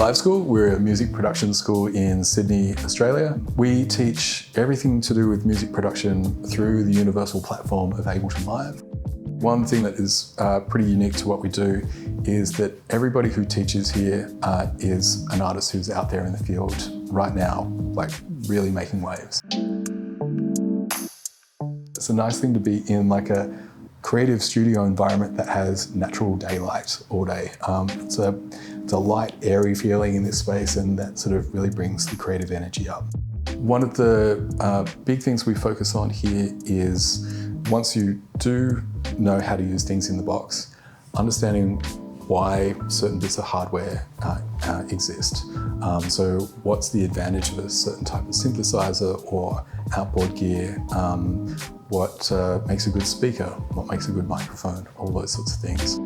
Liveschool. We're a music production school in Sydney, Australia. We teach everything to do with music production through the universal platform of Ableton Live. One thing that is pretty unique to what we do is that everybody who teaches here is an artist who's out there in the field right now, like really making waves. It's a nice thing to be in like a creative studio environment that has natural daylight all day. It's a light, airy feeling in this space, and that sort of really brings the creative energy up. One of the big things we focus on here is, once you do know how to use things in the box, understanding why certain bits of hardware exist. So what's the advantage of a certain type of synthesizer or outboard gear? What makes a good speaker? What makes a good microphone? All those sorts of things.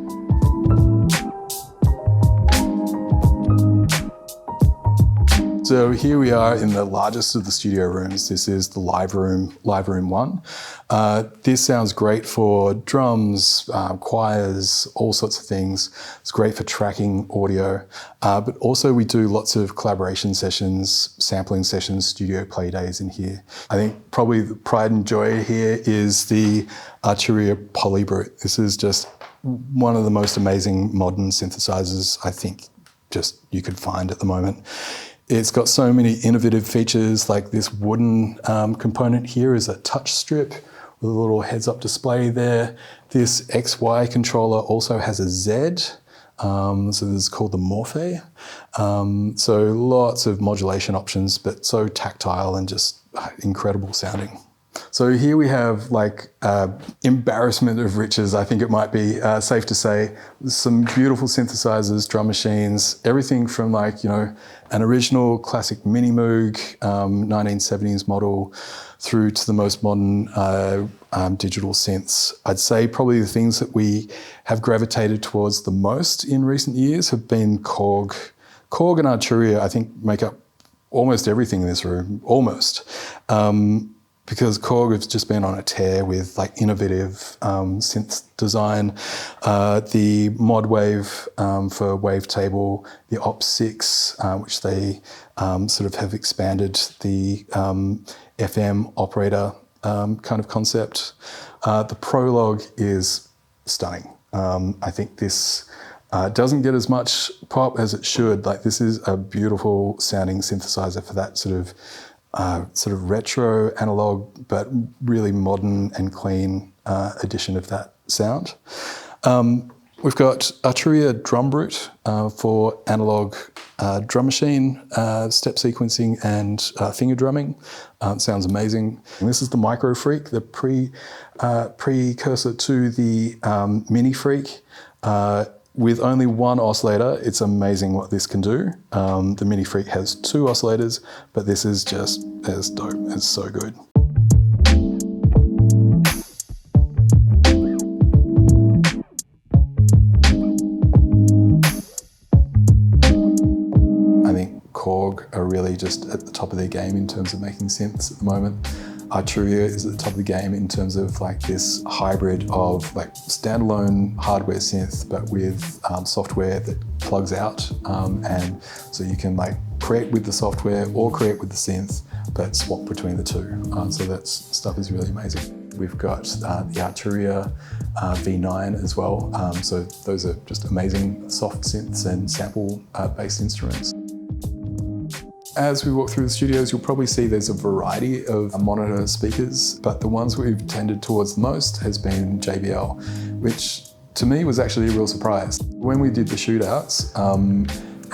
So here we are in the largest of the studio rooms. This is the Live Room 1. This sounds great for drums, choirs, all sorts of things. It's great for tracking audio, but also we do lots of collaboration sessions, sampling sessions, studio play days in here. I think probably the pride and joy here is the Arturia Polybrute. This is just one of the most amazing modern synthesizers I think just you could find at the moment. It's got so many innovative features, like this wooden component here is a touch strip with a little heads-up display there. This XY controller also has a Z, so this is called the Morphe. So lots of modulation options, but so tactile and just incredible sounding. So here we have like embarrassment of riches, I think it might be safe to say. Some beautiful synthesizers, drum machines, everything from like, you know, an original classic Mini Moog 1970s model through to the most modern digital synths. I'd say probably the things that we have gravitated towards the most in recent years have been Korg. Korg and Arturia, I think, make up almost everything in this room, almost. Because Korg has just been on a tear with like innovative synth design. The ModWave for wavetable, the Op6, which they sort of have expanded the FM operator kind of concept. The Prologue is stunning. I think this doesn't get as much pop as it should. Like, this is a beautiful sounding synthesizer for that sort of retro analog, but really modern and clean edition of that sound. We've got Arturia Drum Brute for analog drum machine, step sequencing and finger drumming. Sounds amazing. And this is the Micro Freak, the precursor to the Mini Freak. With only one oscillator, it's amazing what this can do. The Mini Freak has 2 oscillators, but this is just as dope. It's so good. I think Korg are really just at the top of their game in terms of making synths at the moment. Arturia is at the top of the game in terms of like this hybrid of like standalone hardware synth, but with software that plugs out. And so you can like create with the software or create with the synth, but swap between the two. So that stuff is really amazing. We've got the Arturia V9 as well. So those are just amazing soft synths and sample-based instruments. As we walk through the studios, you'll probably see there's a variety of monitor speakers, but the ones we've tended towards the most has been JBL, which to me was actually a real surprise. When we did the shootouts,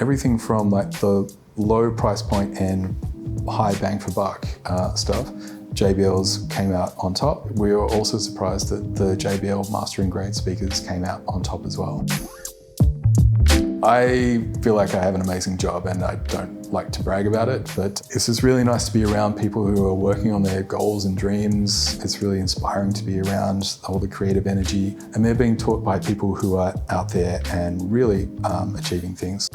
everything from like the low price point and high bang for buck stuff, JBLs came out on top. We were also surprised that the JBL mastering grade speakers came out on top as well. I feel like I have an amazing job, and I don't like to brag about it, but it's just really nice to be around people who are working on their goals and dreams. It's really inspiring to be around all the creative energy, and they're being taught by people who are out there and really achieving things.